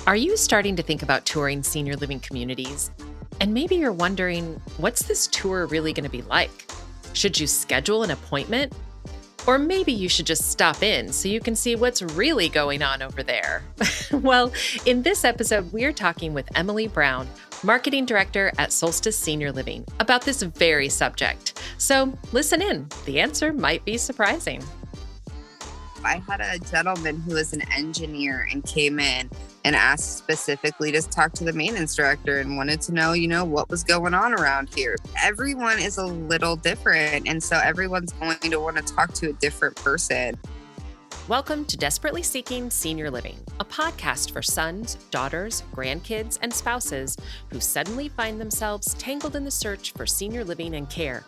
Are you starting to think about touring senior living communities? And maybe you're wondering, what's this tour really going to be like? Should you schedule an appointment? Or maybe you should just stop in so you can see what's really going on over there. Well, in this episode, we're talking with Emily Brown, Marketing Director at Solstice Senior Living, about this very subject. So listen in. The answer might be surprising. I had a gentleman who was an engineer and came in and asked specifically to talk to the maintenance director and wanted to know, what was going on around here. Everyone is a little different. And so everyone's going to want to talk to a different person. Welcome to Desperately Seeking Senior Living, a podcast for sons, daughters, grandkids, and spouses who suddenly find themselves tangled in the search for senior living and care.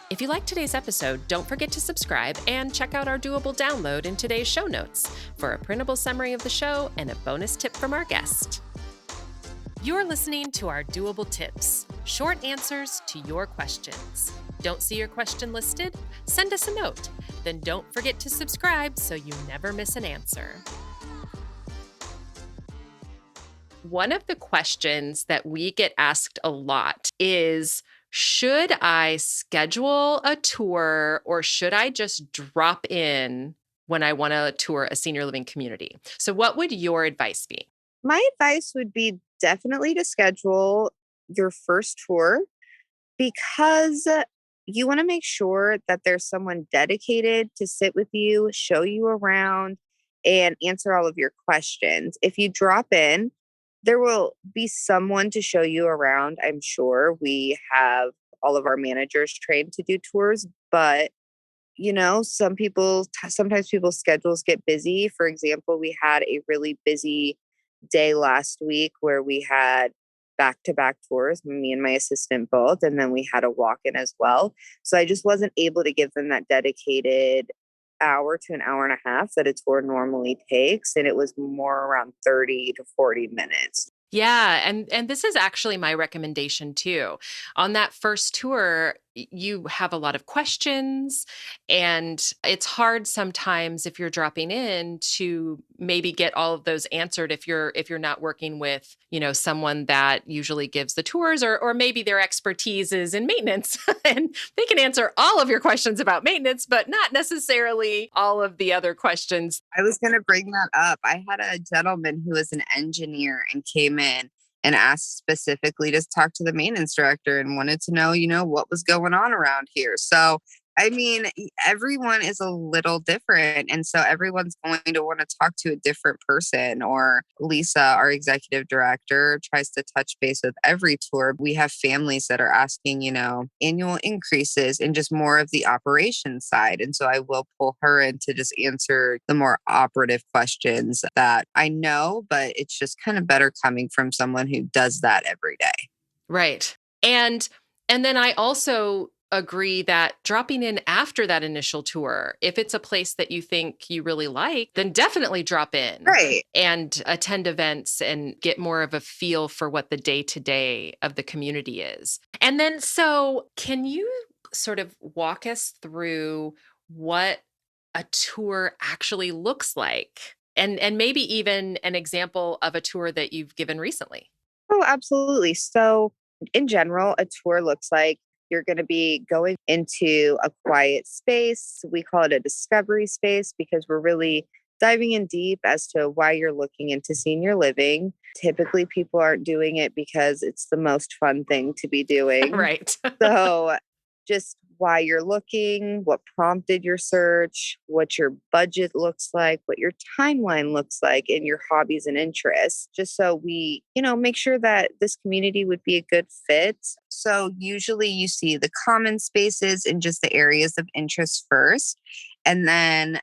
If you like today's episode, don't forget to subscribe and check out our doable download in today's show notes for a printable summary of the show and a bonus tip from our guest. You're listening to our doable tips, short answers to your questions. Don't see your question listed? Send us a note. Then don't forget to subscribe so you never miss an answer. One of the questions that we get asked a lot is, should I schedule a tour or should I just drop in when I want to tour a senior living community? So what would your advice be? My advice would be definitely to schedule your first tour because you want to make sure that there's someone dedicated to sit with you, show you around, and answer all of your questions. If you drop in, there will be someone to show you around. I'm sure we have all of our managers trained to do tours, but sometimes people's schedules get busy. For example, we had a really busy day last week where we had back-to-back tours, me and my assistant both, and then we had a walk-in as well. So I just wasn't able to give them that dedicated hour to an hour and a half that a tour normally takes. And it was more around 30 to 40 minutes. Yeah, and this is actually my recommendation too. On that first tour, you have a lot of questions, and it's hard sometimes if you're dropping in to maybe get all of those answered if you're not working with, someone that usually gives the tours, or maybe their expertise is in maintenance and they can answer all of your questions about maintenance, but not necessarily all of the other questions. I was going to bring that up. I had a gentleman who was an engineer and came in and asked specifically to talk to the maintenance director and wanted to know, what was going on around here. So, everyone is a little different. And so everyone's going to want to talk to a different person. Or Lisa, our executive director, tries to touch base with every tour. We have families that are asking, annual increases and just more of the operations side. And so I will pull her in to just answer the more operative questions that I know, but it's just kind of better coming from someone who does that every day. Right. And then I also agree that dropping in after that initial tour, if it's a place that you think you really like, then definitely drop in. Right. And attend events and get more of a feel for what the day-to-day of the community is. And then, so can you sort of walk us through what a tour actually looks like? And maybe even an example of a tour that you've given recently. Oh, absolutely. So in general, a tour looks like you're going to be going into a quiet space. We call it a discovery space because we're really diving in deep as to why you're looking into senior living. Typically, people aren't doing it because it's the most fun thing to be doing. Right. So just why you're looking, what prompted your search, what your budget looks like, what your timeline looks like, and your hobbies and interests, just so we, make sure that this community would be a good fit. So usually you see the common spaces and just the areas of interest first. And then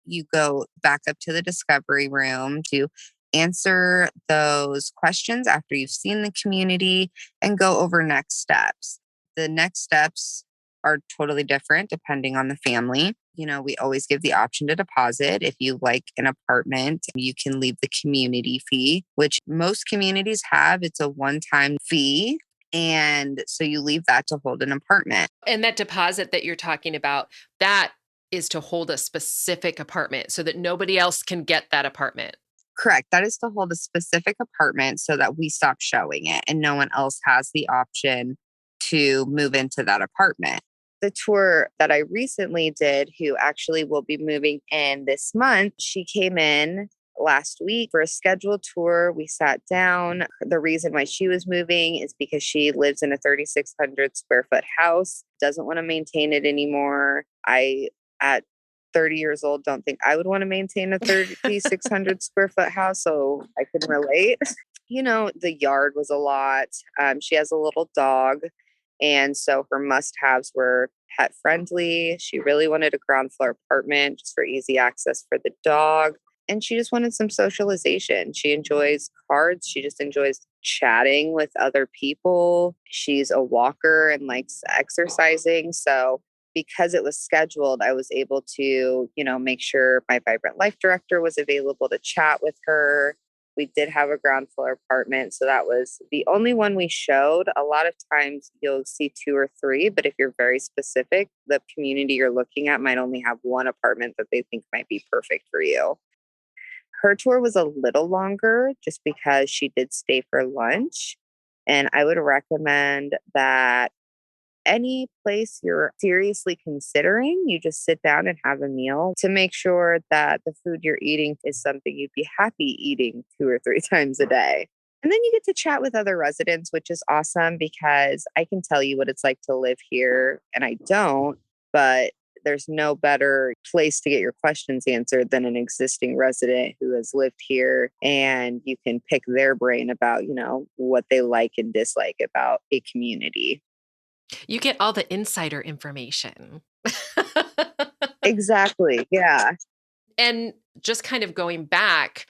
you go back up to the discovery room to answer those questions after you've seen the community and go over next steps. The next steps are totally different depending on the family. We always give the option to deposit. If you like an apartment, you can leave the community fee, which most communities have. It's a one-time fee. And so you leave that to hold an apartment. And that deposit that you're talking about, that is to hold a specific apartment so that nobody else can get that apartment. Correct. That is to hold a specific apartment so that we stop showing it and no one else has the option to move into that apartment. The tour that I recently did, who actually will be moving in this month, she came in last week for a scheduled tour. We sat down. The reason why she was moving is because she lives in a 3,600 square foot house, doesn't want to maintain it anymore. At 30 years old, don't think I would want to maintain a 3,600 square foot house. So I can relate. The yard was a lot. She has a little dog. And so her must haves were pet friendly. She really wanted a ground floor apartment just for easy access for the dog. And she just wanted some socialization. She enjoys cards. She just enjoys chatting with other people. She's a walker and likes exercising. So because it was scheduled, I was able to, make sure my Vibrant Life director was available to chat with her. We did have a ground floor apartment. So that was the only one we showed. A lot of times you'll see two or three, but if you're very specific, the community you're looking at might only have one apartment that they think might be perfect for you. Her tour was a little longer just because she did stay for lunch. And I would recommend that any place you're seriously considering, you just sit down and have a meal to make sure that the food you're eating is something you'd be happy eating 2 or 3 times a day. And then you get to chat with other residents, which is awesome because I can tell you what it's like to live here and I don't, but there's no better place to get your questions answered than an existing resident who has lived here, and you can pick their brain about, what they like and dislike about a community. You get all the insider information. Exactly. Yeah. And just kind of going back,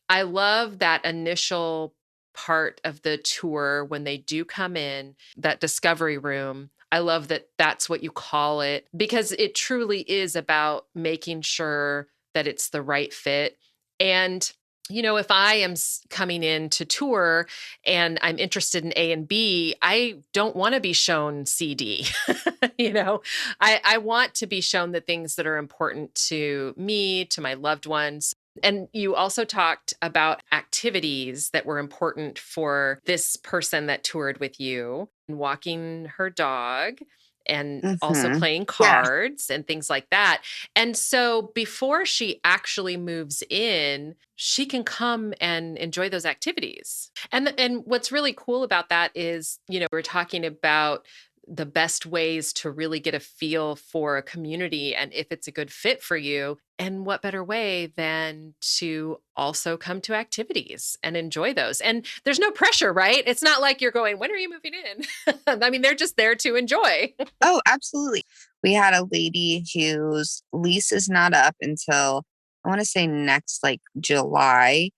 I love that initial part of the tour when they do come in, that discovery room. I love that that's what you call it because it truly is about making sure that it's the right fit. And if I am coming in to tour and I'm interested in A and B, I don't want to be shown CD. I want to be shown the things that are important to me, to my loved ones. And you also talked about activities that were important for this person that toured with you, walking her dog and also Hmm. playing Yeah. cards and things like that. And so before she actually moves in, she can come and enjoy those activities. And what's really cool about that is, we're talking about the best ways to really get a feel for a community and if it's a good fit for you. And what better way than to also come to activities and enjoy those? And there's no pressure, right? It's not like you're going, when are you moving in? I mean, they're just there to enjoy. Oh, absolutely. We had a lady whose lease is not up until I want to say next like July.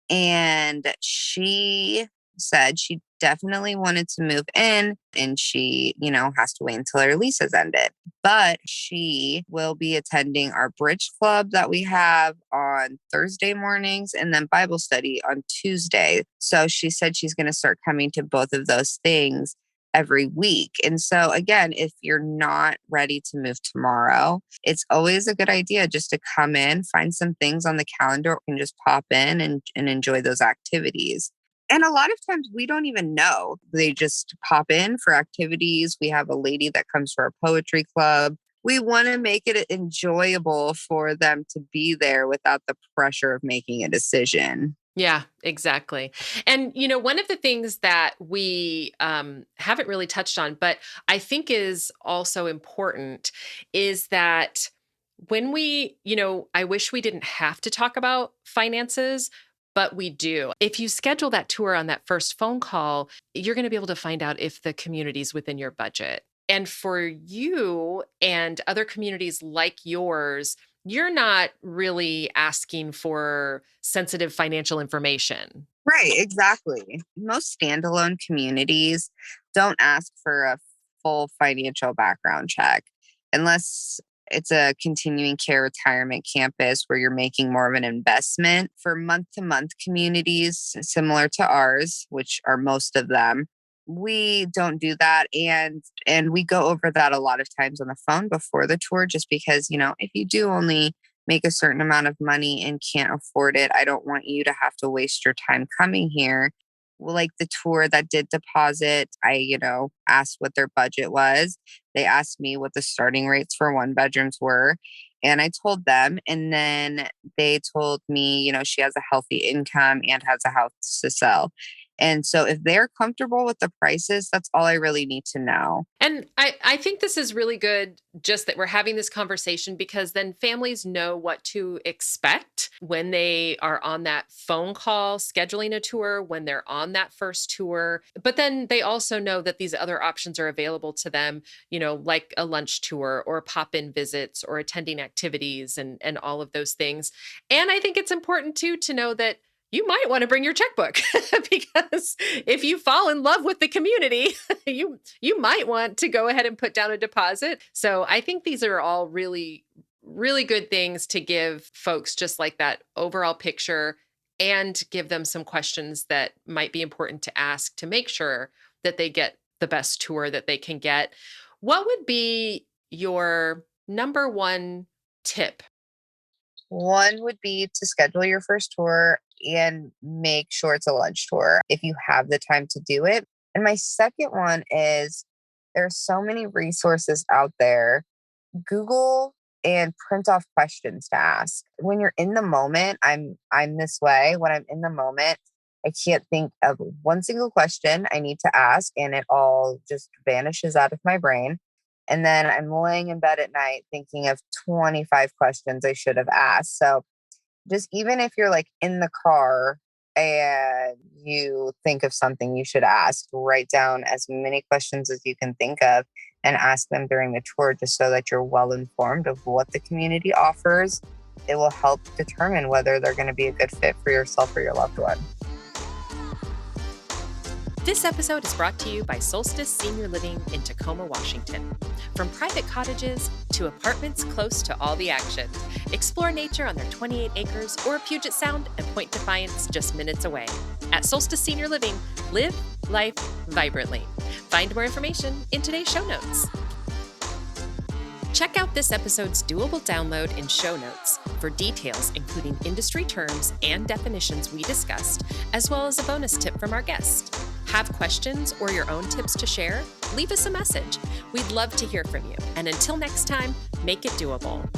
And she said she definitely wanted to move in and she, has to wait until her lease has ended. But she will be attending our bridge club that we have on Thursday mornings and then Bible study on Tuesday. So she said she's going to start coming to both of those things every week. And so again, if you're not ready to move tomorrow, it's always a good idea just to come in, find some things on the calendar and just pop in and enjoy those activities. And a lot of times we don't even know. They just pop in for activities. We have a lady that comes for a poetry club. We want to make it enjoyable for them to be there without the pressure of making a decision. Yeah, exactly. And, one of the things that we haven't really touched on, but I think is also important is that when I wish we didn't have to talk about finances, but we do. If you schedule that tour on that first phone call, you're going to be able to find out if the community's within your budget. And for you and other communities like yours, you're not really asking for sensitive financial information. Right, exactly. Most standalone communities don't ask for a full financial background check unless it's a continuing care retirement campus where you're making more of an investment. For month to month communities similar to ours, which are most of them, we don't do that, and we go over that a lot of times on the phone before the tour just because, if you do only make a certain amount of money and can't afford it. I don't want you to have to waste your time coming here. Well, like the tour that did deposit, I asked what their budget was. They asked me what the starting rates for one bedrooms were. And I told them, and then they told me, she has a healthy income and has a house to sell. And so if they're comfortable with the prices, that's all I really need to know. And I think this is really good, just that we're having this conversation, because then families know what to expect when they are on that phone call, scheduling a tour, when they're on that first tour. But then they also know that these other options are available to them, like a lunch tour or pop-in visits or attending activities and all of those things. And I think it's important too to know that you might want to bring your checkbook because if you fall in love with the community, you might want to go ahead and put down a deposit. So I think these are all really, really good things to give folks just like that overall picture and give them some questions that might be important to ask to make sure that they get the best tour that they can get. What would be your number one tip? One would be to schedule your first tour and make sure it's a lunch tour if you have the time to do it. And my second one is there's so many resources out there. Google and print off questions to ask. When you're in the moment, I'm this way. When I'm in the moment, I can't think of one single question I need to ask, and it all just vanishes out of my brain. And then I'm laying in bed at night thinking of 25 questions I should have asked. So just even if you're like in the car and you think of something you should ask, write down as many questions as you can think of and ask them during the tour, just so that you're well informed of what the community offers. It will help determine whether they're going to be a good fit for yourself or your loved one. This episode is brought to you by Solstice Senior Living in Tacoma, Washington. From private cottages to apartments close to all the action, explore nature on their 28 acres or Puget Sound and Point Defiance just minutes away. At Solstice Senior Living, live life vibrantly. Find more information in today's show notes. Check out this episode's doable download in show notes for details, including industry terms and definitions we discussed, as well as a bonus tip from our guest. Have questions or your own tips to share? Leave us a message. We'd love to hear from you. And until next time, make it doable.